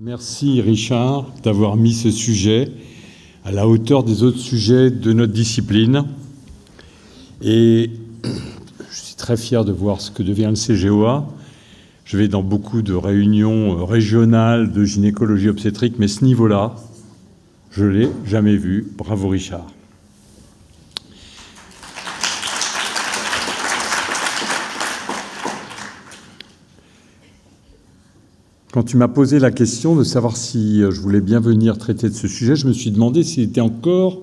Merci Richard d'avoir mis ce sujet à la hauteur des autres sujets de notre discipline. Et je suis très fier de voir ce que devient le CGOA. Je vais dans beaucoup de réunions régionales de gynécologie obstétrique, mais ce niveau-là, je ne l'ai jamais vu. Bravo Richard. Quand tu m'as posé la question de savoir si je voulais bien venir traiter de ce sujet, je me suis demandé s'il était encore,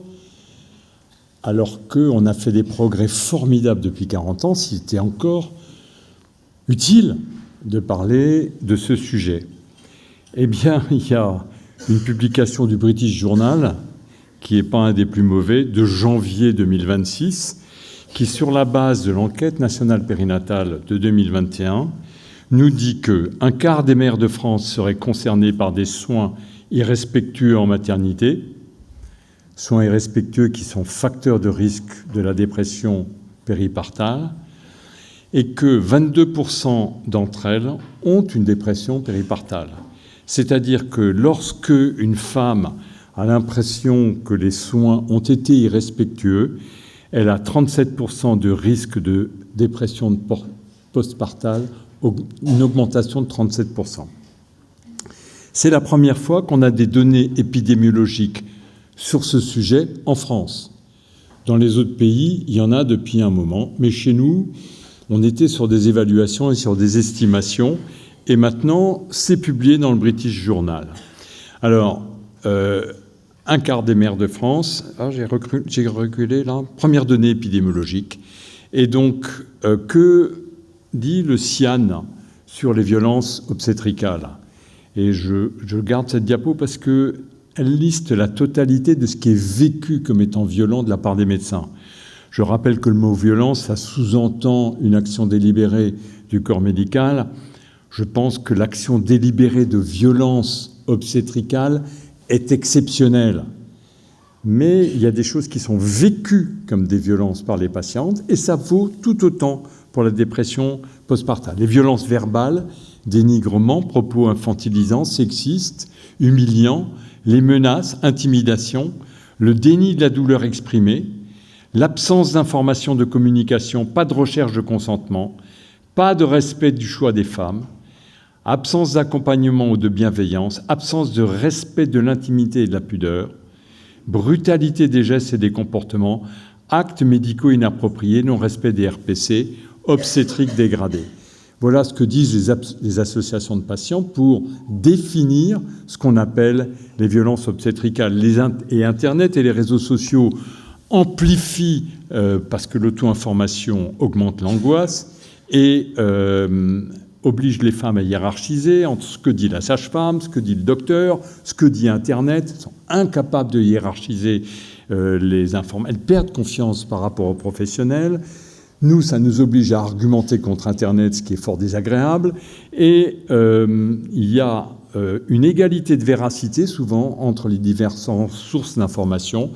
alors qu'on a fait des progrès formidables depuis 40 ans, s'il était encore utile de parler de ce sujet. Eh bien, il y a une publication du British Journal, qui n'est pas un des plus mauvais, de janvier 2026, qui, sur la base de l'enquête nationale périnatale de 2021, nous dit qu'un quart des mères de France seraient concernées par des soins irrespectueux en maternité, soins irrespectueux qui sont facteurs de risque de la dépression péripartale, et que 22% d'entre elles ont une dépression péripartale. C'est-à-dire que lorsque une femme a l'impression que les soins ont été irrespectueux, elle a 37% de risque de dépression postpartale, une augmentation de 37%. C'est la première fois qu'on a des données épidémiologiques sur ce sujet en France. Dans les autres pays, il y en a depuis un moment, mais chez nous, on était sur des évaluations et sur des estimations, et maintenant, c'est publié dans le British Journal. Alors, un quart des mères de France, j'ai reculé là, première donnée épidémiologique, et donc, que dit le CIAN sur les violences obstétricales. Et je garde cette diapo parce qu'elle liste la totalité de ce qui est vécu comme étant violent de la part des médecins. Je rappelle que le mot violence, ça sous-entend une action délibérée du corps médical. Je pense que l'action délibérée de violence obstétricale est exceptionnelle. Mais il y a des choses qui sont vécues comme des violences par les patientes, et ça vaut tout autant pour la dépression postpartale. Les violences verbales, dénigrement, propos infantilisants, sexistes, humiliants, les menaces, intimidations, le déni de la douleur exprimée, l'absence d'information de communication, pas de recherche de consentement, pas de respect du choix des femmes, absence d'accompagnement ou de bienveillance, absence de respect de l'intimité et de la pudeur, brutalité des gestes et des comportements, actes médicaux inappropriés, non-respect des RPC, obstétrique dégradée. Voilà ce que disent les associations de patients pour définir ce qu'on appelle les violences obstétricales. Et Internet et les réseaux sociaux amplifient, parce que l'auto-information augmente l'angoisse, et oblige les femmes à hiérarchiser entre ce que dit la sage-femme, ce que dit le docteur, ce que dit Internet. Elles sont incapables de hiérarchiser les informations. Elles perdent confiance par rapport aux professionnels. Nous, ça nous oblige à argumenter contre Internet, ce qui est fort désagréable. Et il y a une égalité de véracité, souvent, entre les diverses sources d'information.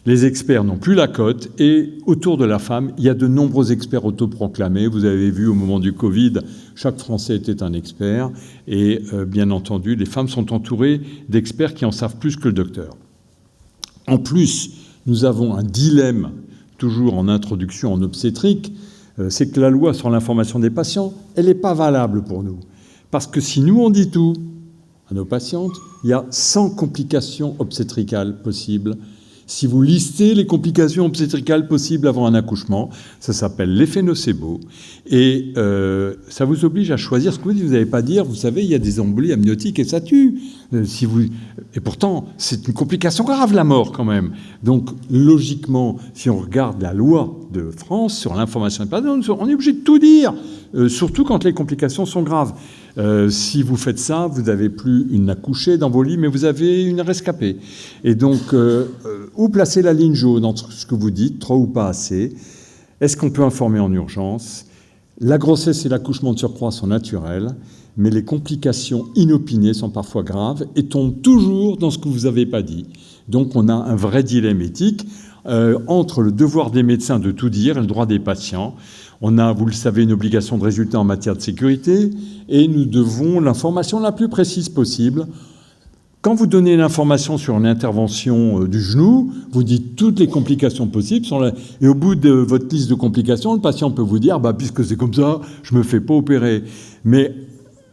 Les experts n'ont plus la cote. Et autour de la femme, il y a de nombreux experts autoproclamés. Vous avez vu, au moment du Covid, chaque Français était un expert. Et bien entendu, les femmes sont entourées d'experts qui en savent plus que le docteur. En plus, nous avons un dilemme, toujours en introduction en obstétrique, c'est que la loi sur l'information des patients, elle n'est pas valable pour nous. Parce que si nous, on dit tout à nos patientes, il y a 100 complications obstétricales possibles. Si vous listez les complications obstétricales possibles avant un accouchement, ça s'appelle l'effet nocebo. Et ça vous oblige à choisir ce que vous n'allez pas dire. Vous savez, il y a des embolies amniotiques et ça tue. Et pourtant, c'est une complication grave, la mort, quand même. Donc, logiquement, si on regarde la loi de France sur l'information des patients, on est obligé de tout dire, surtout quand les complications sont graves. Si vous faites ça, vous n'avez plus une accouchée dans vos lits, mais vous avez une rescapée. Et donc, où placer la ligne jaune entre ce que vous dites, trop ou pas assez? Est-ce qu'on peut informer en urgence? La grossesse et l'accouchement de surcroît sont naturels, mais les complications inopinées sont parfois graves et tombent toujours dans ce que vous n'avez pas dit. Donc, on a un vrai dilemme éthique entre le devoir des médecins de tout dire et le droit des patients. On a, vous le savez, une obligation de résultat en matière de sécurité et nous devons l'information la plus précise possible. Quand vous donnez l'information sur une intervention du genou, vous dites toutes les complications possibles. Et au bout de votre liste de complications, le patient peut vous dire « puisque c'est comme ça, je ne me fais pas opérer ». Mais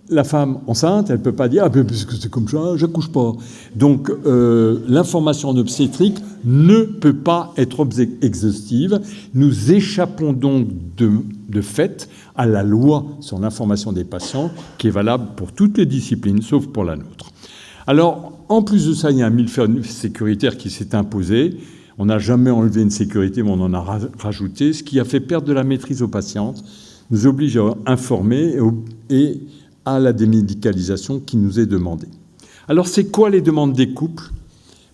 la femme enceinte, elle ne peut pas dire « puisque c'est comme ça, je n'accouche pas ». Donc l'information en obstétrique ne peut pas être exhaustive. Nous échappons donc de fait à la loi sur l'information des patients qui est valable pour toutes les disciplines, sauf pour la nôtre. Alors, en plus de ça, il y a un millefeuille sécuritaire qui s'est imposé. On n'a jamais enlevé une sécurité, mais on en a rajouté, ce qui a fait perdre de la maîtrise aux patientes, nous oblige à informer et à la démédicalisation qui nous est demandée. Alors, c'est quoi les demandes des couples ?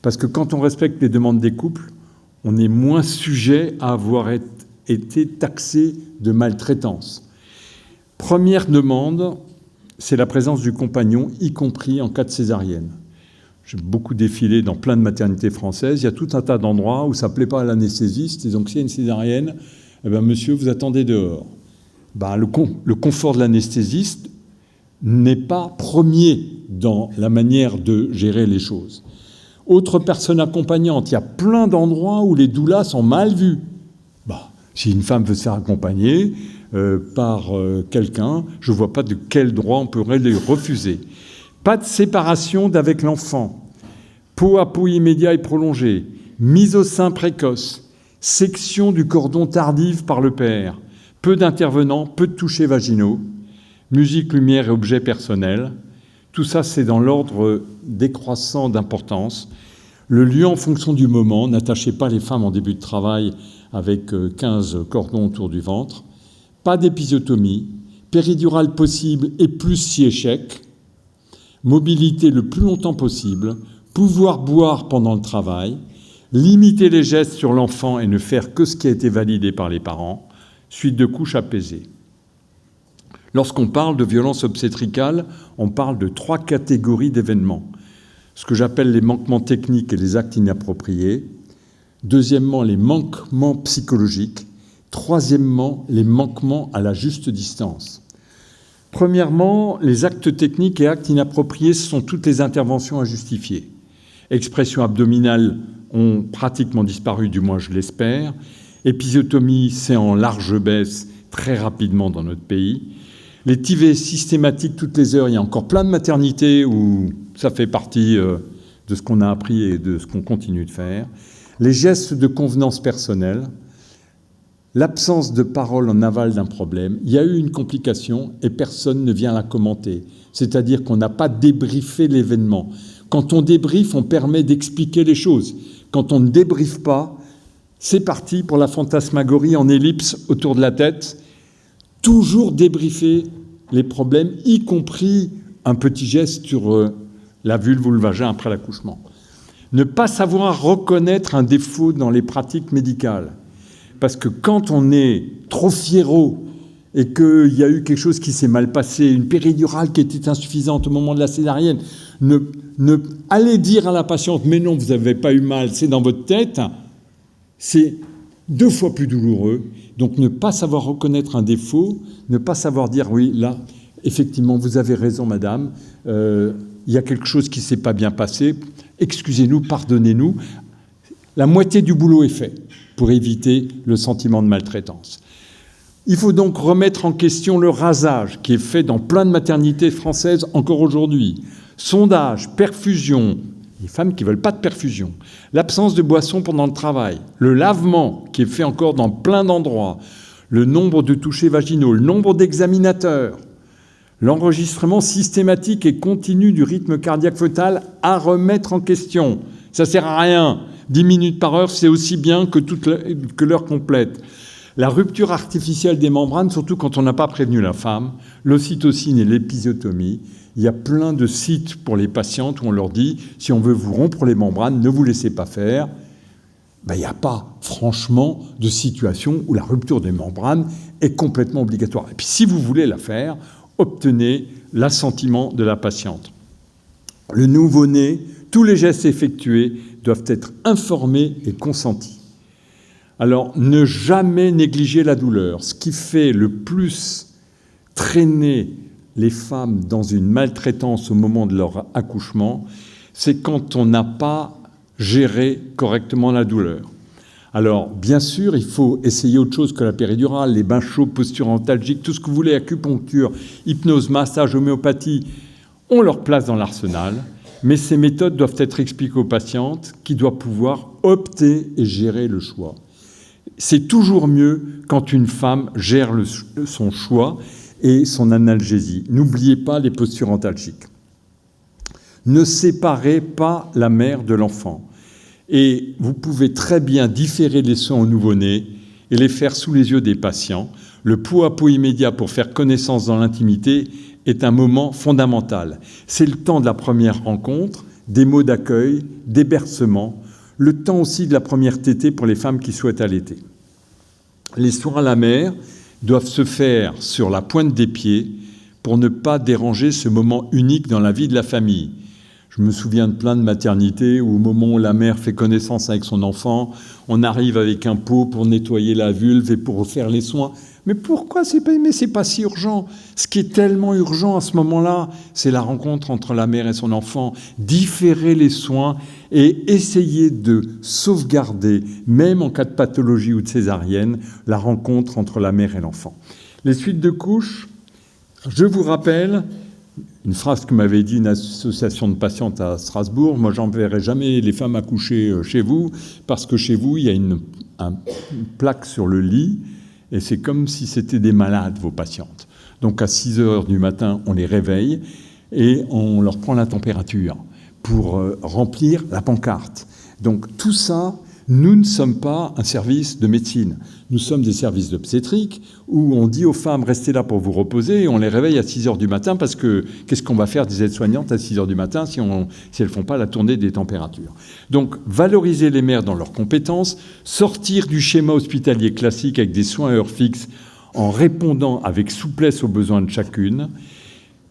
Parce que quand on respecte les demandes des couples, on est moins sujet à avoir été taxé de maltraitance. Première demande, c'est la présence du compagnon, y compris en cas de césarienne. J'ai beaucoup défilé dans plein de maternités françaises. Il y a tout un tas d'endroits où ça ne plaît pas à l'anesthésiste. Et donc, s'il y a une césarienne, monsieur, vous attendez dehors. Le confort de l'anesthésiste n'est pas premier dans la manière de gérer les choses. Autre personne accompagnante, il y a plein d'endroits où les doulas sont mal vus. Si une femme veut se faire accompagner par quelqu'un, je ne vois pas de quel droit on pourrait les refuser. Pas de séparation d'avec l'enfant, peau à peau immédiat et prolongé, mise au sein précoce, section du cordon tardive par le père, peu d'intervenants, peu de touchés vaginaux, musique, lumière et objets personnels. Tout ça, c'est dans l'ordre décroissant d'importance. Le lieu en fonction du moment, n'attachez pas les femmes en début de travail avec 15 cordons autour du ventre. Pas d'épisiotomie, péridurale possible et plus si échec. Mobilité le plus longtemps possible, pouvoir boire pendant le travail, limiter les gestes sur l'enfant et ne faire que ce qui a été validé par les parents, suite de couches apaisée. Lorsqu'on parle de violence obstétricale, on parle de 3 catégories d'événements. Ce que j'appelle les manquements techniques et les actes inappropriés. Deuxièmement, les manquements psychologiques. Troisièmement, les manquements à la juste distance. Premièrement, les actes techniques et actes inappropriés, ce sont toutes les interventions à justifier. Expressions abdominales ont pratiquement disparu, du moins je l'espère. Épisiotomie, c'est en large baisse très rapidement dans notre pays. Les TIV systématiques toutes les heures, il y a encore plein de maternités où ça fait partie de ce qu'on a appris et de ce qu'on continue de faire. Les gestes de convenance personnelle, l'absence de parole en aval d'un problème. Il y a eu une complication et personne ne vient la commenter. C'est-à-dire qu'on n'a pas débriefé l'événement. Quand on débriefe, on permet d'expliquer les choses. Quand on ne débriefe pas, c'est parti pour la fantasmagorie en ellipse autour de la tête. Toujours débriefer les problèmes, y compris un petit geste sur la vulve ou le vagin après l'accouchement. Ne pas savoir reconnaître un défaut dans les pratiques médicales. Parce que quand on est trop fiero et qu'il y a eu quelque chose qui s'est mal passé, une péridurale qui était insuffisante au moment de la césarienne, ne allez dire à la patiente « mais non, vous n'avez pas eu mal, c'est dans votre tête », c'est 2 fois plus douloureux. Donc ne pas savoir reconnaître un défaut, ne pas savoir dire « oui, là, effectivement, vous avez raison, madame, il y a quelque chose qui ne s'est pas bien passé, excusez-nous, pardonnez-nous ». La moitié du boulot est fait pour éviter le sentiment de maltraitance. Il faut donc remettre en question le rasage qui est fait dans plein de maternités françaises encore aujourd'hui. Sondage, perfusion, les femmes qui ne veulent pas de perfusion, l'absence de boissons pendant le travail, le lavement qui est fait encore dans plein d'endroits, le nombre de touchés vaginaux, le nombre d'examinateurs, l'enregistrement systématique et continu du rythme cardiaque fœtal à remettre en question. Ça ne sert à rien. 10 minutes par heure, c'est aussi bien que l'heure complète. La rupture artificielle des membranes, surtout quand on n'a pas prévenu la femme, l'ocytocine et l'épisiotomie. Il y a plein de sites pour les patientes où on leur dit « si on veut vous rompre les membranes, ne vous laissez pas faire ». Il n'y a pas, franchement, de situation où la rupture des membranes est complètement obligatoire. Et puis, si vous voulez la faire, obtenez l'assentiment de la patiente. Le nouveau-né, tous les gestes effectués doivent être informés et consentis. Alors, ne jamais négliger la douleur. Ce qui fait le plus traîner les femmes dans une maltraitance au moment de leur accouchement, c'est quand on n'a pas géré correctement la douleur. Alors, bien sûr, il faut essayer autre chose que la péridurale, les bains chauds, posture antalgique, tout ce que vous voulez, acupuncture, hypnose, massage, homéopathie, ont leur place dans l'arsenal, mais ces méthodes doivent être expliquées aux patientes qui doivent pouvoir opter et gérer le choix. C'est toujours mieux quand une femme gère son choix et son analgésie. N'oubliez pas les postures antalgiques. Ne séparez pas la mère de l'enfant. Et vous pouvez très bien différer les soins au nouveau-né et les faire sous les yeux des patients. Le pot à pot immédiat pour faire connaissance dans l'intimité est un moment fondamental. C'est le temps de la première rencontre, des mots d'accueil, des bercements, le temps aussi de la première tétée pour les femmes qui souhaitent allaiter. Les soins à la mère doivent se faire sur la pointe des pieds pour ne pas déranger ce moment unique dans la vie de la famille. Je me souviens de plein de maternités où au moment où la mère fait connaissance avec son enfant, on arrive avec un pot pour nettoyer la vulve et pour faire les soins. Mais pourquoi c'est pas si urgent? Ce qui est tellement urgent à ce moment-là, c'est la rencontre entre la mère et son enfant. Différer les soins et essayer de sauvegarder, même en cas de pathologie ou de césarienne, la rencontre entre la mère et l'enfant. Les suites de couches, je vous rappelle une phrase que m'avait dit une association de patientes à Strasbourg: moi, j'enverrai jamais les femmes accoucher chez vous, parce que chez vous, il y a une plaque sur le lit, et c'est comme si c'était des malades, vos patientes. Donc, à 6 heures du matin, on les réveille, et on leur prend la température pour remplir la pancarte. Donc, tout ça, nous ne sommes pas un service de médecine. Nous sommes des services d'obstétrique où on dit aux femmes: restez là pour vous reposer, et on les réveille à 6 heures du matin parce que qu'est-ce qu'on va faire des aides-soignantes à 6 heures du matin si elles ne font pas la tournée des températures? Donc, valoriser les mères dans leurs compétences, sortir du schéma hospitalier classique avec des soins à heure fixe en répondant avec souplesse aux besoins de chacune.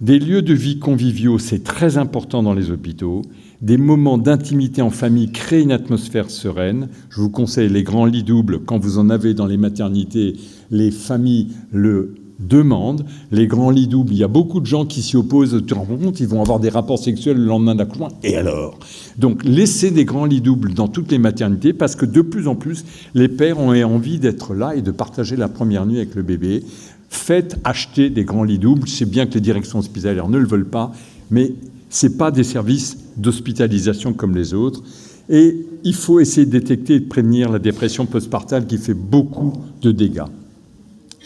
Des lieux de vie conviviaux, c'est très important dans les hôpitaux. Des moments d'intimité en famille créent une atmosphère sereine. Je vous conseille les grands lits doubles. Quand vous en avez dans les maternités, les familles le demandent. Les grands lits doubles, il y a beaucoup de gens qui s'y opposent. Tu te rends compte, ils vont avoir des rapports sexuels le lendemain d'accouchement. Et alors? Donc, laissez des grands lits doubles dans toutes les maternités, parce que de plus en plus, les pères ont envie d'être là et de partager la première nuit avec le bébé. Faites acheter des grands lits doubles. C'est bien que les directions hospitalières ne le veulent pas, mais ce n'est pas des services d'hospitalisation comme les autres. Et il faut essayer de détecter et de prévenir la dépression postpartale qui fait beaucoup de dégâts.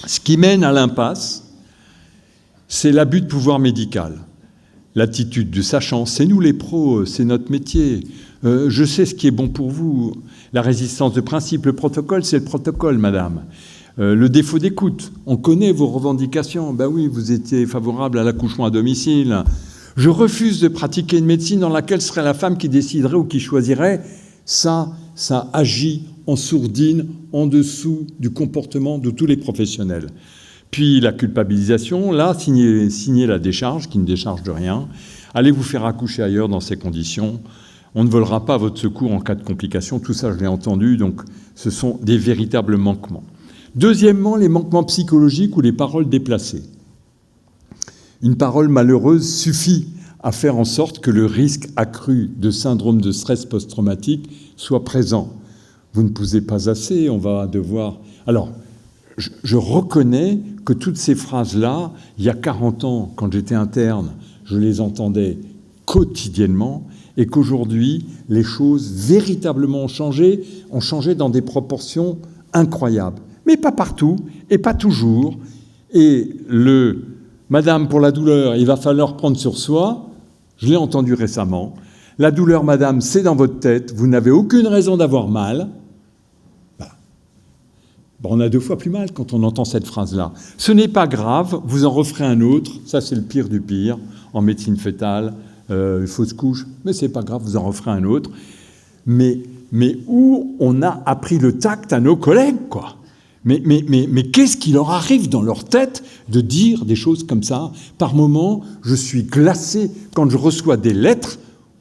Ce qui mène à l'impasse, c'est l'abus de pouvoir médical. L'attitude du sachant: c'est nous les pros, c'est notre métier, je sais ce qui est bon pour vous. La résistance de principe, le protocole, c'est le protocole, madame. Le défaut d'écoute, on connaît vos revendications. Ben oui, vous étiez favorable à l'accouchement à domicile. Je refuse de pratiquer une médecine dans laquelle serait la femme qui déciderait ou qui choisirait. Ça agit en sourdine, en dessous du comportement de tous les professionnels. Puis la culpabilisation, là, signez la décharge, qui ne décharge de rien. Allez vous faire accoucher ailleurs dans ces conditions. On ne volera pas à votre secours en cas de complications. Tout ça, je l'ai entendu, donc ce sont des véritables manquements. Deuxièmement, les manquements psychologiques ou les paroles déplacées. Une parole malheureuse suffit à faire en sorte que le risque accru de syndrome de stress post-traumatique soit présent. Vous ne posez pas assez, on va devoir... Alors, je reconnais que toutes ces phrases-là, il y a 40 ans, quand j'étais interne, je les entendais quotidiennement, et qu'aujourd'hui, les choses véritablement ont changé dans des proportions incroyables. Mais pas partout, et pas toujours. Et le « Madame, pour la douleur, il va falloir prendre sur soi », je l'ai entendu récemment. La douleur, madame, c'est dans votre tête, vous n'avez aucune raison d'avoir mal. On a 2 fois plus mal quand on entend cette phrase-là. Ce n'est pas grave, vous en referez un autre. Ça, c'est le pire du pire en médecine fœtale, fausse couche. Mais c'est pas grave, vous en referez un autre. Mais où on a appris le tact à nos collègues, quoi. Mais qu'est-ce qui leur arrive dans leur tête de dire des choses comme ça? Par moments, je suis glacé quand je reçois des lettres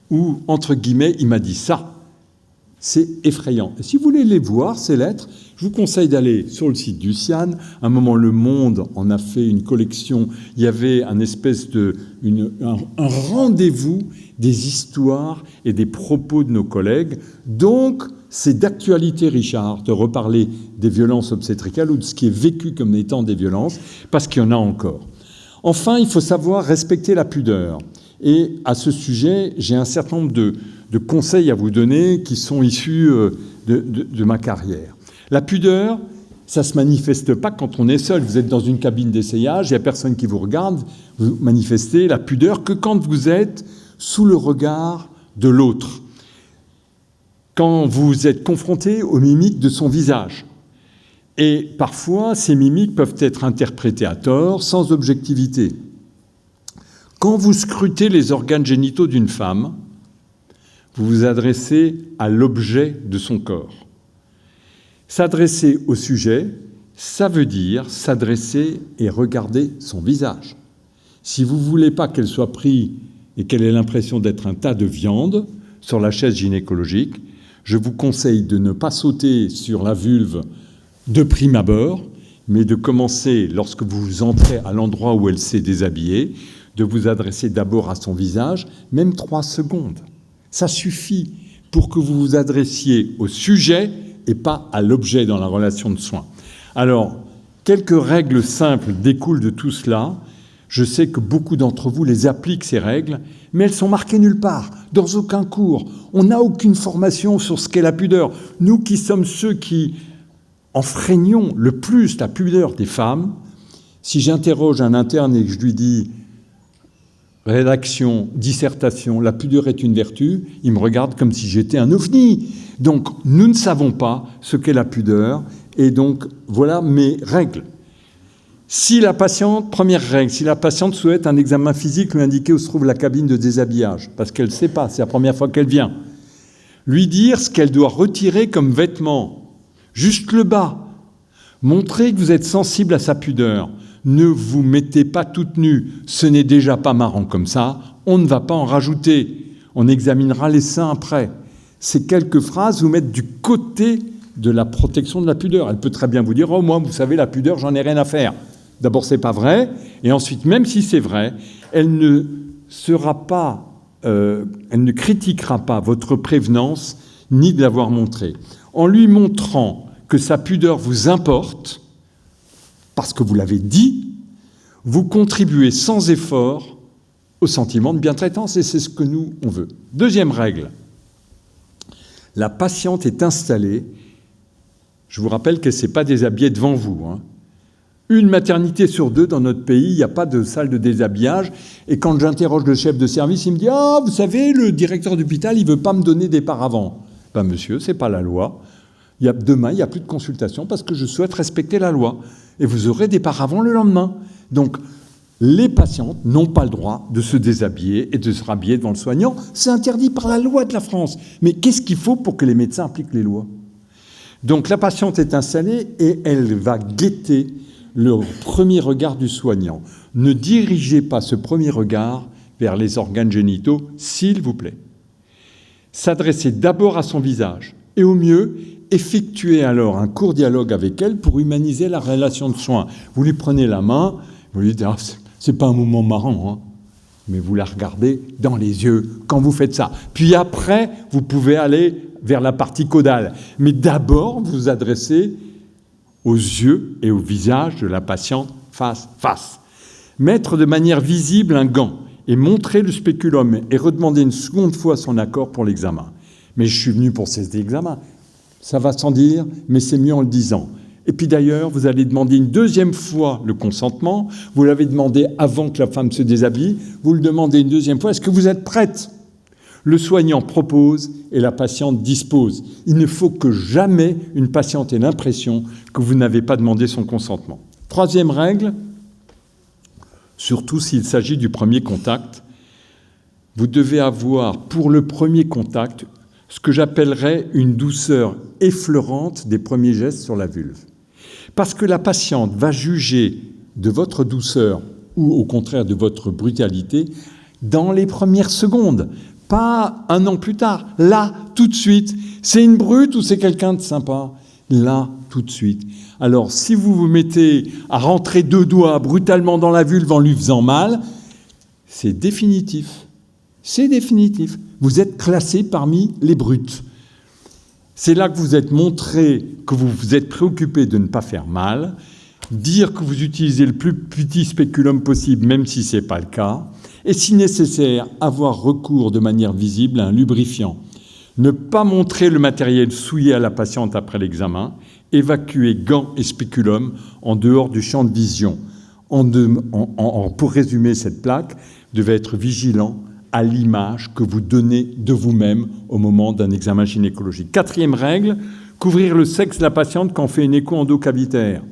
où, entre guillemets, il m'a dit ça. C'est effrayant. Et si vous voulez les voir, ces lettres, je vous conseille d'aller sur le site du CIAN. À un moment, Le Monde en a fait une collection. Il y avait un rendez-vous des histoires et des propos de nos collègues. Donc, c'est d'actualité, Richard, de reparler des violences obstétricales ou de ce qui est vécu comme étant des violences, parce qu'il y en a encore. Enfin, il faut savoir respecter la pudeur. Et à ce sujet, j'ai un certain nombre de conseils à vous donner qui sont issus de ma carrière. La pudeur, ça ne se manifeste pas quand on est seul. Vous êtes dans une cabine d'essayage, il n'y a personne qui vous regarde. Vous manifestez la pudeur que quand vous êtes sous le regard de l'autre. Quand vous êtes confronté aux mimiques de son visage. Et parfois, ces mimiques peuvent être interprétées à tort, sans objectivité. Quand vous scrutez les organes génitaux d'une femme, vous vous adressez à l'objet de son corps. S'adresser au sujet, ça veut dire s'adresser et regarder son visage. Si vous ne voulez pas qu'elle soit prise et qu'elle ait l'impression d'être un tas de viande sur la chaise gynécologique, je vous conseille de ne pas sauter sur la vulve de prime abord, mais de commencer, lorsque vous entrez à l'endroit où elle s'est déshabillée, de vous adresser d'abord à son visage, même 3 secondes. Ça suffit pour que vous vous adressiez au sujet et pas à l'objet dans la relation de soins. Alors, quelques règles simples découlent de tout cela. Je sais que beaucoup d'entre vous les appliquent, ces règles, mais elles sont marquées nulle part, dans aucun cours. On n'a aucune formation sur ce qu'est la pudeur. Nous qui sommes ceux qui enfreignons le plus la pudeur des femmes, si j'interroge un interne et que je lui dis « rédaction, dissertation, la pudeur est une vertu », il me regarde comme si j'étais un ovni. Donc, nous ne savons pas ce qu'est la pudeur, et donc, voilà mes règles. Si la patiente, première règle, si la patiente souhaite un examen physique, lui indiquer où se trouve la cabine de déshabillage, parce qu'elle ne sait pas, c'est la première fois qu'elle vient. Lui dire ce qu'elle doit retirer comme vêtement, juste le bas. Montrez que vous êtes sensible à sa pudeur. Ne vous mettez pas toute nue, ce n'est déjà pas marrant comme ça, on ne va pas en rajouter. On examinera les seins après. Ces quelques phrases vous mettent du côté de la protection de la pudeur. Elle peut très bien vous dire « Oh, moi, vous savez, la pudeur, j'en ai rien à faire ». D'abord, c'est pas vrai, et ensuite, même si c'est vrai, elle ne critiquera pas votre prévenance ni de l'avoir montré. En lui montrant que sa pudeur vous importe, parce que vous l'avez dit, vous contribuez sans effort au sentiment de bientraitance, et c'est ce que nous, on veut. Deuxième règle, la patiente est installée, je vous rappelle qu'elle ne s'est pas déshabillée devant vous, hein. Une maternité sur 2 dans notre pays, il n'y a pas de salle de déshabillage. Et quand j'interroge le chef de service, il me dit « Ah, vous savez, le directeur d'hôpital, il ne veut pas me donner des paravents. » Ben monsieur, ce n'est pas la loi. Demain, il n'y a plus de consultation parce que je souhaite respecter la loi. Et vous aurez des paravents le lendemain. Donc, les patientes n'ont pas le droit de se déshabiller et de se rhabiller devant le soignant. C'est interdit par la loi de la France. Mais qu'est-ce qu'il faut pour que les médecins appliquent les lois? Donc, la patiente est installée et elle va guetter le premier regard du soignant. Ne dirigez pas ce premier regard vers les organes génitaux, s'il vous plaît. S'adressez d'abord à son visage et au mieux, effectuez alors un court dialogue avec elle pour humaniser la relation de soins. Vous lui prenez la main, vous lui dites ah, « c'est pas un moment marrant, hein », mais vous la regardez dans les yeux quand vous faites ça. Puis après, vous pouvez aller vers la partie caudale. Mais d'abord, vous vous adressez aux yeux et au visage de la patiente face à face. Mettre de manière visible un gant et montrer le spéculum et redemander une seconde fois son accord pour l'examen. Mais je suis venu pour cet examen. Ça va sans dire, mais c'est mieux en le disant. Et puis d'ailleurs, vous allez demander une deuxième fois le consentement. Vous l'avez demandé avant que la femme se déshabille. Vous le demandez une deuxième fois. Est-ce que vous êtes prête ? Le soignant propose et la patiente dispose. Il ne faut que jamais une patiente ait l'impression que vous n'avez pas demandé son consentement. Troisième règle, surtout s'il s'agit du premier contact, vous devez avoir pour le premier contact ce que j'appellerais une douceur effleurante des premiers gestes sur la vulve. Parce que la patiente va juger de votre douceur ou au contraire de votre brutalité dans les premières secondes. Pas un an plus tard, là, tout de suite. C'est une brute ou c'est quelqu'un de sympa? Là, tout de suite. Alors, si vous vous mettez à rentrer 2 doigts brutalement dans la vulve en lui faisant mal, c'est définitif. C'est définitif. Vous êtes classé parmi les brutes. C'est là que vous êtes montré que vous vous êtes préoccupé de ne pas faire mal, dire que vous utilisez le plus petit spéculum possible, même si ce n'est pas le cas, et si nécessaire, avoir recours de manière visible à un lubrifiant. Ne pas montrer le matériel souillé à la patiente après l'examen, évacuer gants et spéculum en dehors du champ de vision. Pour résumer cette plaque, vous devez être vigilant à l'image que vous donnez de vous-même au moment d'un examen gynécologique. 4e règle, couvrir le sexe de la patiente quand on fait une écho endocavitaire.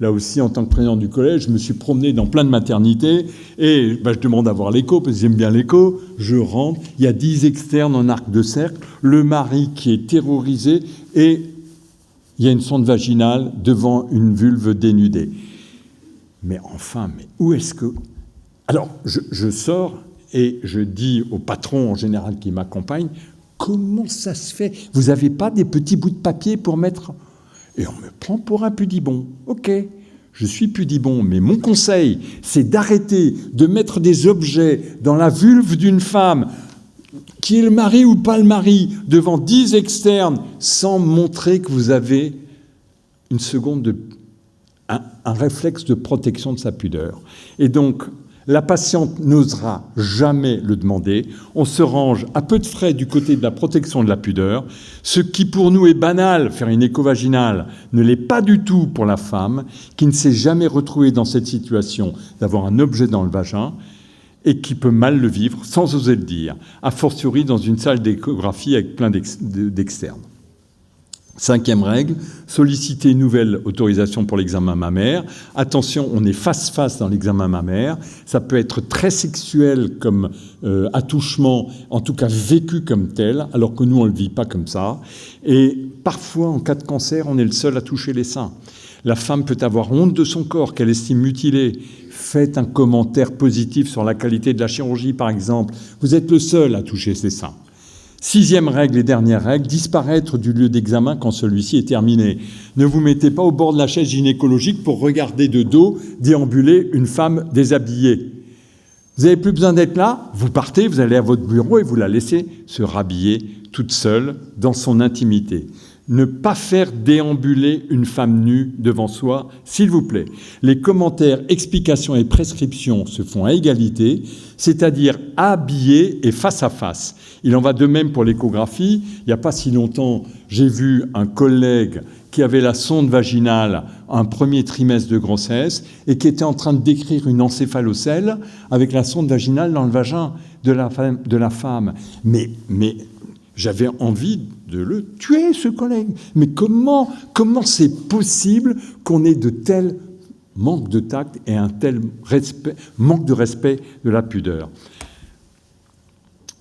Là aussi, en tant que président du collège, je me suis promené dans plein de maternités et je demande à voir l'écho, parce que j'aime bien l'écho. Je rentre, il y a 10 externes en arc de cercle, le mari qui est terrorisé et il y a une sonde vaginale devant une vulve dénudée. Mais enfin, mais où est-ce que... Alors, je sors et je dis au patron en général qui m'accompagne, comment ça se fait? Vous n'avez pas des petits bouts de papier pour mettre... Et on me prend pour un pudibond. Ok, je suis pudibond, mais mon conseil, c'est d'arrêter de mettre des objets dans la vulve d'une femme, qui est le mari ou pas le mari, devant 10 externes, sans montrer que vous avez une seconde un réflexe de protection de sa pudeur. Et donc, la patiente n'osera jamais le demander. On se range à peu de frais du côté de la protection de la pudeur. Ce qui pour nous est banal, faire une écho vaginale, ne l'est pas du tout pour la femme qui ne s'est jamais retrouvée dans cette situation d'avoir un objet dans le vagin et qui peut mal le vivre sans oser le dire, a fortiori dans une salle d'échographie avec plein d'externes. 5e règle, solliciter une nouvelle autorisation pour l'examen mammaire. Attention, on est face-face dans l'examen mammaire. Ça peut être très sexuel comme attouchement, en tout cas vécu comme tel, alors que nous, on ne le vit pas comme ça. Et parfois, en cas de cancer, on est le seul à toucher les seins. La femme peut avoir honte de son corps, qu'elle estime mutilé. Faites un commentaire positif sur la qualité de la chirurgie, par exemple. Vous êtes le seul à toucher ses seins. 6e règle et dernière règle, disparaître du lieu d'examen quand celui-ci est terminé. Ne vous mettez pas au bord de la chaise gynécologique pour regarder de dos déambuler une femme déshabillée. Vous n'avez plus besoin d'être là, vous partez, vous allez à votre bureau et vous la laissez se rhabiller toute seule dans son intimité. Ne pas faire déambuler une femme nue devant soi, s'il vous plaît. Les commentaires, explications et prescriptions se font à égalité, c'est-à-dire habillés et face à face. Il en va de même pour l'échographie. Il n'y a pas si longtemps, j'ai vu un collègue qui avait la sonde vaginale un premier trimestre de grossesse et qui était en train de décrire une encéphalocèle avec la sonde vaginale dans le vagin de la femme. Mais j'avais envie de le tuer, ce collègue. Mais comment c'est possible qu'on ait de tels manques de tact et un tel manque de respect de la pudeur?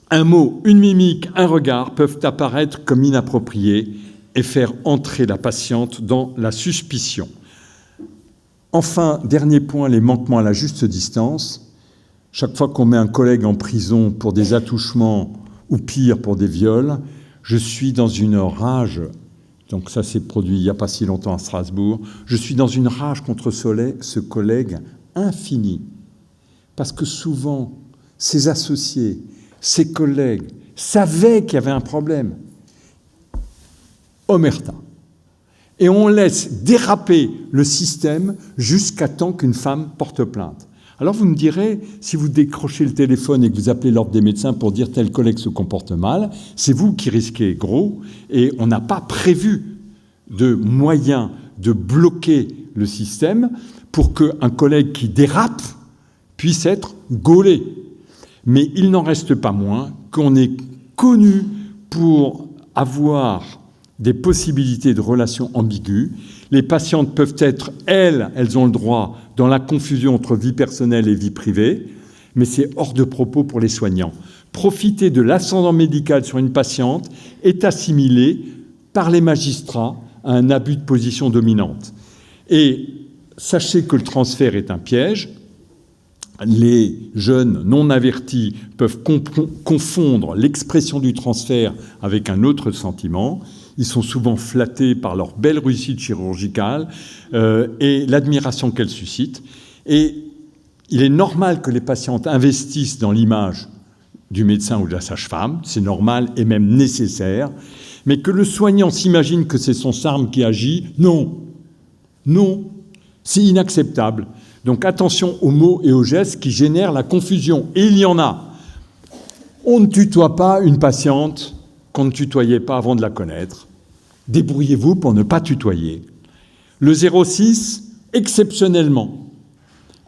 Un mot, une mimique, un regard peuvent apparaître comme inappropriés et faire entrer la patiente dans la suspicion. Enfin, dernier point, les manquements à la juste distance. Chaque fois qu'on met un collègue en prison pour des attouchements ou pire pour des viols, je suis dans une rage, donc ça s'est produit il n'y a pas si longtemps à Strasbourg, je suis dans une rage contre ce collègue infini, parce que souvent, ses associés, ses collègues savaient qu'il y avait un problème. Omerta. Et on laisse déraper le système jusqu'à temps qu'une femme porte plainte. Alors vous me direz, si vous décrochez le téléphone et que vous appelez l'ordre des médecins pour dire tel collègue se comporte mal, c'est vous qui risquez gros et on n'a pas prévu de moyens de bloquer le système pour qu'un collègue qui dérape puisse être gaulé. Mais il n'en reste pas moins qu'on est connu pour avoir des possibilités de relations ambiguës. Les patientes peuvent être, elles ont le droit, dans la confusion entre vie personnelle et vie privée, mais c'est hors de propos pour les soignants. Profiter de l'ascendant médical sur une patiente est assimilé par les magistrats à un abus de position dominante. Et sachez que le transfert est un piège. les jeunes non avertis peuvent confondre l'expression du transfert avec un autre sentiment. Ils sont souvent flattés par leur belle réussite chirurgicale et l'admiration qu'elle suscite. Et il est normal que les patientes investissent dans l'image du médecin ou de la sage-femme, c'est normal et même nécessaire, mais que le soignant s'imagine que c'est son charme qui agit, non, c'est inacceptable. Donc attention aux mots et aux gestes qui génèrent la confusion. Et il y en a. On ne tutoie pas une patiente qu'on ne tutoyait pas avant de la connaître. Débrouillez-vous pour ne pas tutoyer. Le 06, exceptionnellement.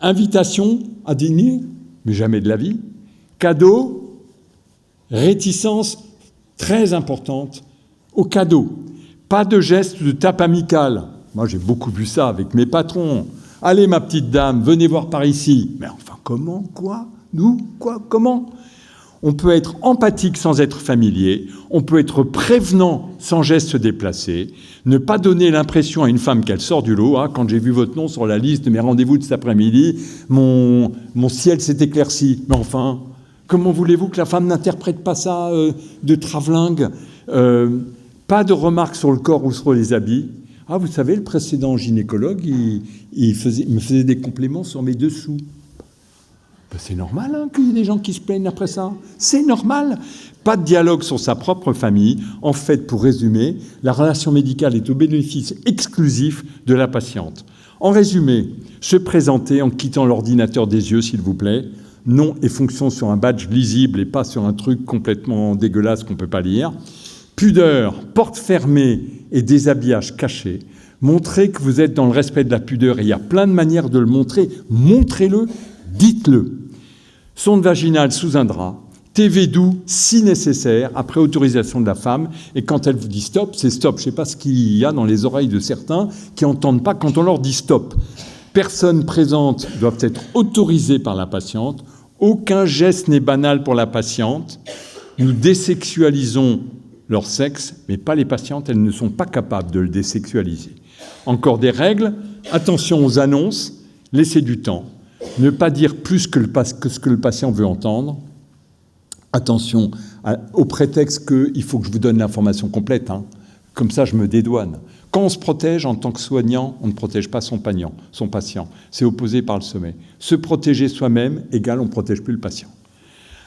Invitation à dîner, mais jamais de la vie. Cadeau, réticence très importante au cadeau. Pas de geste de tape amicale. Moi, j'ai beaucoup vu ça avec mes patrons. Allez, ma petite dame, venez voir par ici. Mais enfin, comment? Quoi? Nous? Quoi? Comment? On peut être empathique sans être familier. On peut être prévenant sans geste déplacé. Ne pas donner l'impression à une femme qu'elle sort du lot. Hein, quand j'ai vu votre nom sur la liste de mes rendez-vous de cet après-midi, mon ciel s'est éclairci. Mais enfin, comment voulez-vous que la femme n'interprète pas ça de travellingue? Pas de remarques sur le corps ou sur les habits. Ah, vous savez, le précédent gynécologue, il me faisait des compliments sur mes dessous. Ben, c'est normal hein, qu'il y ait des gens qui se plaignent après ça. C'est normal. Pas de dialogue sur sa propre famille. En fait, pour résumer, la relation médicale est au bénéfice exclusif de la patiente. En résumé, se présenter en quittant l'ordinateur des yeux, s'il vous plaît. Nom et fonction sur un badge lisible et pas sur un truc complètement dégueulasse qu'on ne peut pas lire. Pudeur, porte fermée et déshabillage caché. Montrez que vous êtes dans le respect de la pudeur. Et il y a plein de manières de le montrer. Montrez-le, dites-le. Sonde vaginale sous un drap. TV doux, si nécessaire, après autorisation de la femme. Et quand elle vous dit stop, c'est stop. Je ne sais pas ce qu'il y a dans les oreilles de certains qui n'entendent pas quand on leur dit stop. Personnes présentes doivent être autorisées par la patiente. Aucun geste n'est banal pour la patiente. Nous désexualisons leur sexe, mais pas les patientes, elles ne sont pas capables de le désexualiser. Encore des règles, attention aux annonces, laissez du temps, ne pas dire plus que ce que le patient veut entendre, attention au prétexte qu'il faut que je vous donne l'information complète, hein. Comme ça je me dédouane. Quand on se protège en tant que soignant, on ne protège pas son patient, c'est opposé par le sommet. Se protéger soi-même égale on ne protège plus le patient.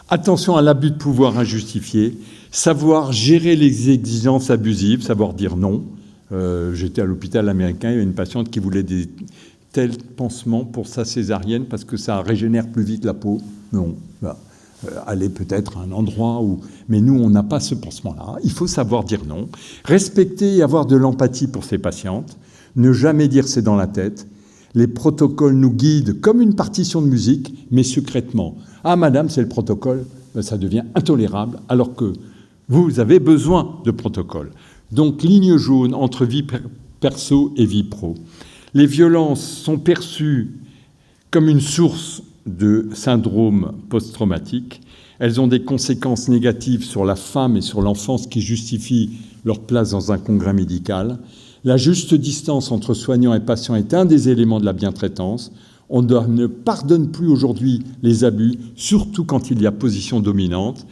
Attention à l'abus de pouvoir injustifié, savoir gérer les exigences abusives, savoir dire non. J'étais à l'hôpital américain, il y avait une patiente qui voulait des tels pansements pour sa césarienne parce que ça régénère plus vite la peau. Non, aller peut-être à un endroit où... Mais nous, on n'a pas ce pansement-là. Il faut savoir dire non. Respecter et avoir de l'empathie pour ses patientes. Ne jamais dire c'est dans la tête. Les protocoles nous guident comme une partition de musique, mais secrètement. Ah, madame, c'est le protocole. Ça devient intolérable, alors que vous avez besoin de protocole. Donc, ligne jaune entre vie perso et vie pro. Les violences sont perçues comme une source de syndrome post-traumatique. Elles ont des conséquences négatives sur la femme et sur l'enfance qui justifient leur place dans un congrès médical. La juste distance entre soignant et patient est un des éléments de la bientraitance. On ne pardonne plus aujourd'hui les abus, surtout quand il y a position dominante.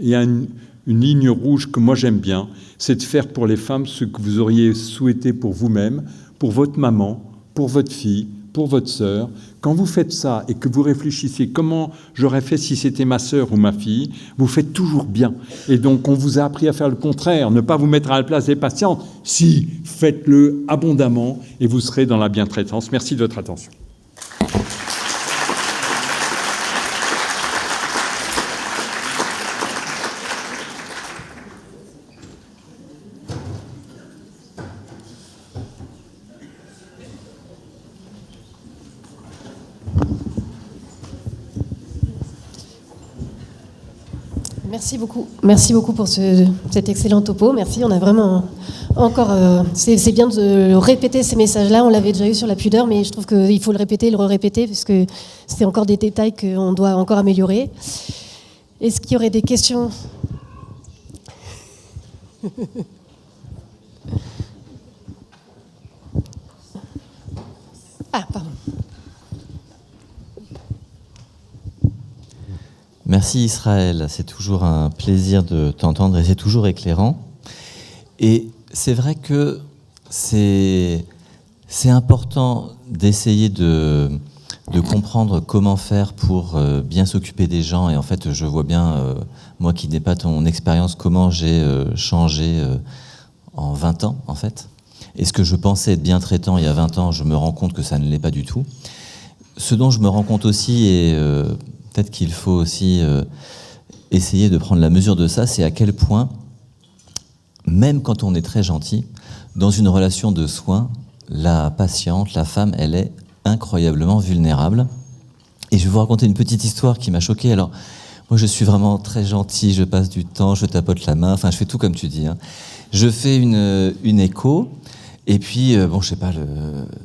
Il y a une ligne rouge que moi j'aime bien, c'est de faire pour les femmes ce que vous auriez souhaité pour vous-même, pour votre maman, pour votre fille, pour votre sœur. Quand vous faites ça et que vous réfléchissez comment j'aurais fait si c'était ma sœur ou ma fille, vous faites toujours bien. Et donc on vous a appris à faire le contraire, ne pas vous mettre à la place des patientes. Si, faites-le abondamment et vous serez dans la bientraitance. Merci de votre attention. Merci beaucoup pour cet excellent topo. Merci, on a vraiment encore... c'est bien de répéter ces messages-là, on l'avait déjà eu sur la pudeur, mais je trouve qu'il faut le répéter, le re-répéter, parce que c'est encore des détails qu'on doit encore améliorer. Est-ce qu'il y aurait des questions ? Ah, pardon. Merci Israël, c'est toujours un plaisir de t'entendre et c'est toujours éclairant. Et c'est vrai que c'est important d'essayer de comprendre comment faire pour bien s'occuper des gens. Et en fait, je vois bien, moi qui n'ai pas ton expérience, comment j'ai changé en 20 ans, en fait. Et ce que je pensais être bien traitant il y a 20 ans, je me rends compte que ça ne l'est pas du tout. Ce dont je me rends compte aussi, et peut-être qu'il faut aussi essayer de prendre la mesure de ça, c'est à quel point, même quand on est très gentil, dans une relation de soins, la patiente, la femme, elle est incroyablement vulnérable. Et je vais vous raconter une petite histoire qui m'a choqué. Alors, moi, je suis vraiment très gentil, je passe du temps, je tapote la main, enfin, je fais tout comme tu dis, hein. Je fais une écho, et puis, je sais pas, le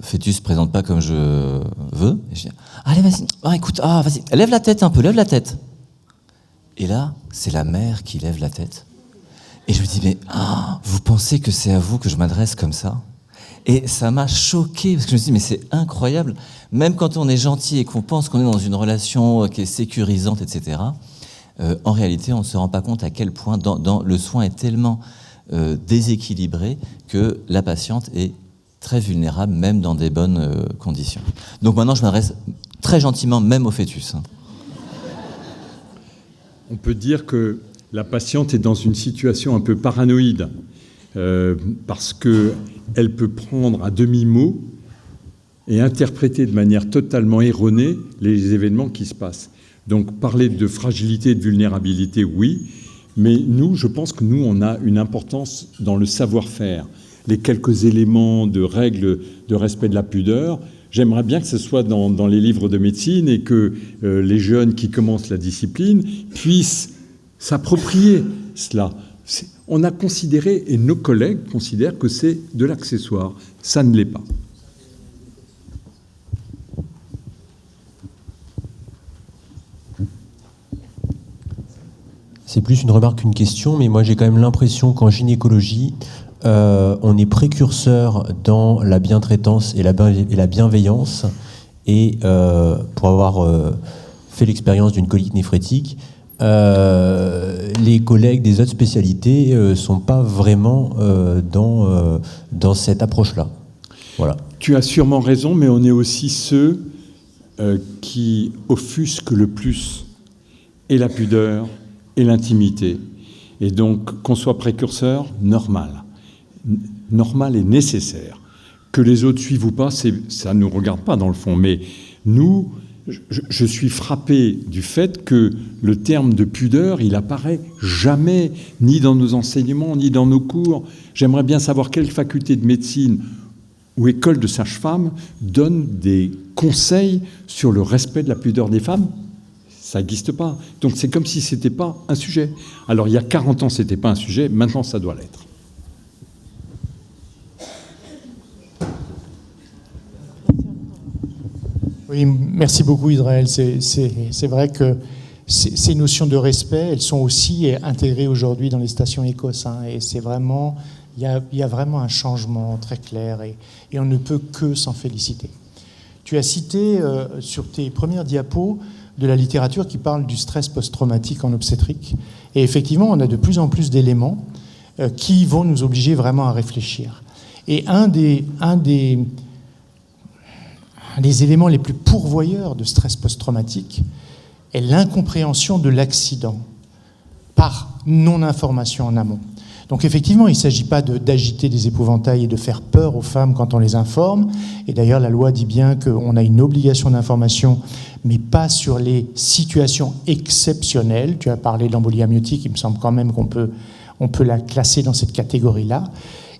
fœtus se présente pas comme je veux. Et je dis, allez, vas-y, écoute, vas-y, lève la tête un peu, lève la tête. Et là, c'est la mère qui lève la tête. Et je me dis, mais vous pensez que c'est à vous que je m'adresse comme ça ? Et ça m'a choqué, parce que je me suis dit, mais c'est incroyable. Même quand on est gentil et qu'on pense qu'on est dans une relation qui est sécurisante, etc., en réalité, on ne se rend pas compte à quel point le soin est tellement déséquilibré que la patiente est très vulnérable, même dans des bonnes conditions. Donc maintenant, je m'adresse très gentiment, même au fœtus. On peut dire que la patiente est dans une situation un peu paranoïde, parce qu'elle peut prendre à demi-mot et interpréter de manière totalement erronée les événements qui se passent. Donc parler de fragilité et de vulnérabilité, oui, mais nous, je pense que nous, on a une importance dans le savoir-faire. Les quelques éléments de règles de respect de la pudeur, j'aimerais bien que ce soit dans les livres de médecine et que les jeunes qui commencent la discipline puissent s'approprier cela. On a considéré, et nos collègues considèrent que c'est de l'accessoire. Ça ne l'est pas. C'est plus une remarque qu'une question, mais moi j'ai quand même l'impression qu'en gynécologie, on est précurseur dans la bientraitance et la bienveillance. Et pour avoir fait l'expérience d'une colite néphrétique, les collègues des autres spécialités ne sont pas vraiment dans cette approche-là. Voilà. Tu as sûrement raison, mais on est aussi ceux qui offusquent le plus et la pudeur et l'intimité. Et donc, qu'on soit précurseur, normal et nécessaire. Que les autres suivent ou pas, ça ne nous regarde pas dans le fond. Mais nous, je suis frappé du fait que le terme de pudeur, il apparaît jamais, ni dans nos enseignements, ni dans nos cours. J'aimerais bien savoir quelle faculté de médecine ou école de sage-femme donne des conseils sur le respect de la pudeur des femmes. Ça n'existe pas. Donc c'est comme si ce n'était pas un sujet. Alors il y a 40 ans, ce n'était pas un sujet, maintenant ça doit l'être. Oui, merci beaucoup Israël. C'est vrai que ces notions de respect, elles sont aussi intégrées aujourd'hui dans les stations Ecos. Et c'est vraiment, il y a vraiment un changement très clair et on ne peut que s'en féliciter. Tu as cité sur tes premières diapos de la littérature qui parle du stress post-traumatique en obstétrique. Et effectivement, on a de plus en plus d'éléments qui vont nous obliger vraiment à réfléchir. Et un des éléments les plus pourvoyeurs de stress post-traumatique est l'incompréhension de l'accident par non-information en amont. Donc effectivement, il ne s'agit pas d'agiter des épouvantails et de faire peur aux femmes quand on les informe. Et d'ailleurs, la loi dit bien qu'on a une obligation d'information, mais pas sur les situations exceptionnelles. Tu as parlé de l'embolie amniotique, il me semble quand même qu'on peut la classer dans cette catégorie-là.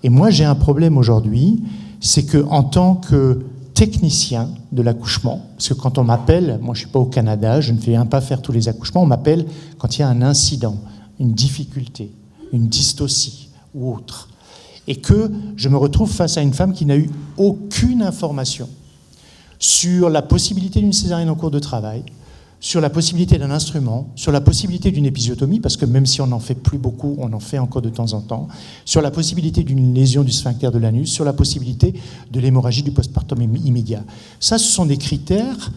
Et moi, j'ai un problème aujourd'hui, c'est qu'en tant que technicien de l'accouchement, parce que quand on m'appelle, moi je ne suis pas au Canada, je ne viens pas faire tous les accouchements, on m'appelle quand il y a un incident, une difficulté, une dystocie ou autre, et que je me retrouve face à une femme qui n'a eu aucune information sur la possibilité d'une césarienne en cours de travail, sur la possibilité d'un instrument, sur la possibilité d'une épisiotomie, parce que même si on n'en fait plus beaucoup, on en fait encore de temps en temps, sur la possibilité d'une lésion du sphincter de l'anus, sur la possibilité de l'hémorragie du postpartum immédiat. Ça, ce sont des critères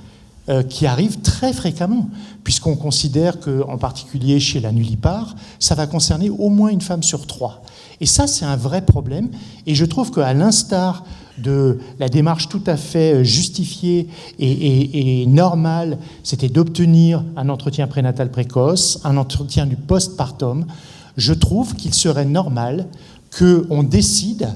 qui arrive très fréquemment, puisqu'on considère qu'en particulier chez la nullipare, ça va concerner au moins une femme sur 3. Et ça, c'est un vrai problème. Et je trouve qu'à l'instar de la démarche tout à fait justifiée et normale, c'était d'obtenir un entretien prénatal précoce, un entretien du postpartum, je trouve qu'il serait normal qu'on décide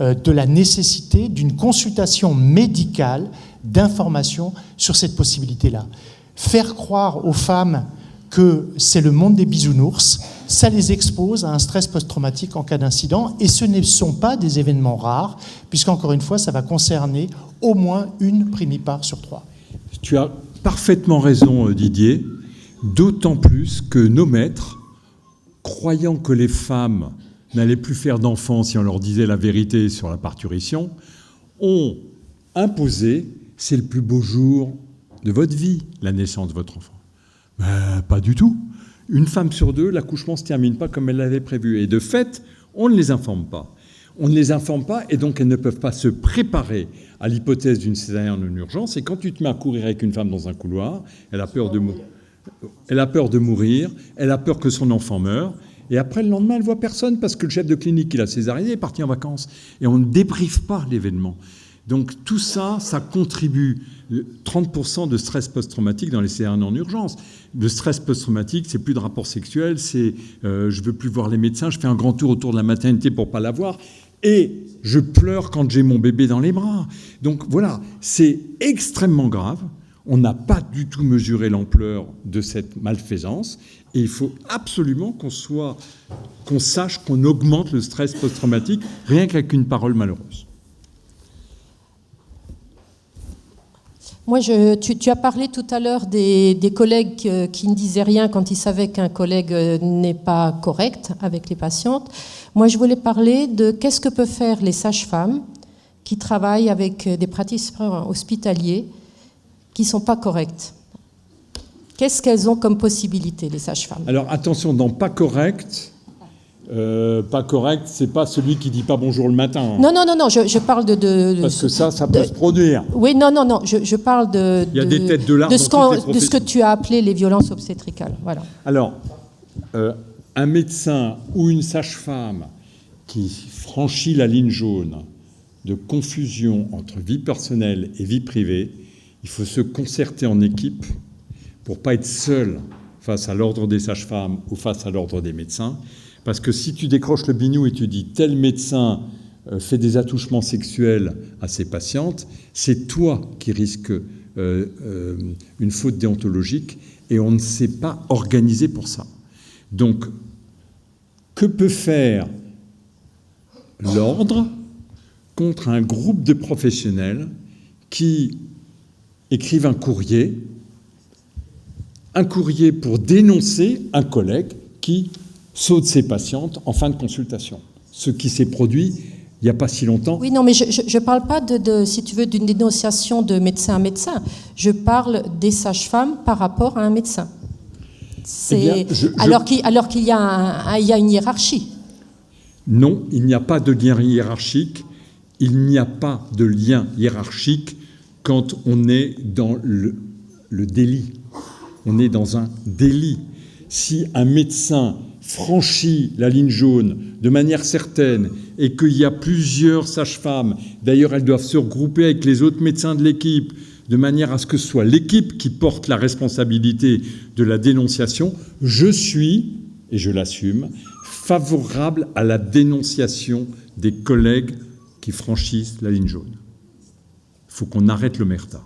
de la nécessité d'une consultation médicale d'information sur cette possibilité-là. Faire croire aux femmes que c'est le monde des bisounours, ça les expose à un stress post-traumatique en cas d'incident, et ce ne sont pas des événements rares, puisqu'encore une fois, ça va concerner au moins une primipare sur 3. Tu as parfaitement raison, Didier, d'autant plus que nos maîtres, croyant que les femmes n'allaient plus faire d'enfants si on leur disait la vérité sur la parturition, ont imposé « c'est le plus beau jour de votre vie, la naissance de votre enfant ». Pas du tout. Une femme sur 2, l'accouchement ne se termine pas comme elle l'avait prévu. Et de fait, on ne les informe pas. On ne les informe pas et donc elles ne peuvent pas se préparer à l'hypothèse d'une césarienne en urgence. Et quand tu te mets à courir avec une femme dans un couloir, elle a peur de mourir, elle a peur que son enfant meure. Et après, le lendemain, elle ne voit personne parce que le chef de clinique qui l'a césarienne est parti en vacances. Et on ne débriefe pas l'événement. Donc tout ça, ça contribue. 30% de stress post-traumatique dans les césariennes en urgence. Le stress post-traumatique, c'est plus de rapport sexuel, c'est je veux plus voir les médecins, je fais un grand tour autour de la maternité pour pas la voir, et je pleure quand j'ai mon bébé dans les bras. Donc voilà, c'est extrêmement grave. On n'a pas du tout mesuré l'ampleur de cette malfaisance, et il faut absolument qu'on sache qu'on augmente le stress post-traumatique rien qu'avec une parole malheureuse. Moi, tu as parlé tout à l'heure des collègues qui ne disaient rien quand ils savaient qu'un collègue n'est pas correct avec les patientes. Moi, je voulais parler de qu'est-ce que peuvent faire les sages-femmes qui travaillent avec des praticiens hospitaliers qui ne sont pas corrects. Qu'est-ce qu'elles ont comme possibilité, les sages-femmes ? Alors attention, dans pas correct, c'est pas celui qui dit pas bonjour le matin. Non, je parle de parce que ça peut se produire. Oui, non, je parle Il y a des têtes de l'art de ce que tu as appelé les violences obstétricales. Voilà. Alors, un médecin ou une sage-femme qui franchit la ligne jaune de confusion entre vie personnelle et vie privée, il faut se concerter en équipe pour pas être seul face à l'ordre des sages-femmes ou face à l'ordre des médecins. Parce que si tu décroches le biniou et tu dis « tel médecin fait des attouchements sexuels à ses patientes », c'est toi qui risques une faute déontologique et on ne s'est pas organisé pour ça. Donc, que peut faire l'ordre contre un groupe de professionnels qui écrivent un courrier pour dénoncer un collègue qui saute ses patientes en fin de consultation. Ce qui s'est produit il n'y a pas si longtemps. Oui, non, mais je ne parle pas, si tu veux, d'une dénonciation de médecin à médecin. Je parle des sages-femmes par rapport à un médecin. Alors qu'il y a une hiérarchie. Non, il n'y a pas de lien hiérarchique. Il n'y a pas de lien hiérarchique quand on est dans le délit. On est dans un délit. Si un médecin franchit la ligne jaune de manière certaine et qu'il y a plusieurs sages-femmes, d'ailleurs elles doivent se regrouper avec les autres médecins de l'équipe de manière à ce que ce soit l'équipe qui porte la responsabilité de la dénonciation, je suis, et je l'assume, favorable à la dénonciation des collègues qui franchissent la ligne jaune. Il faut qu'on arrête l'omerta.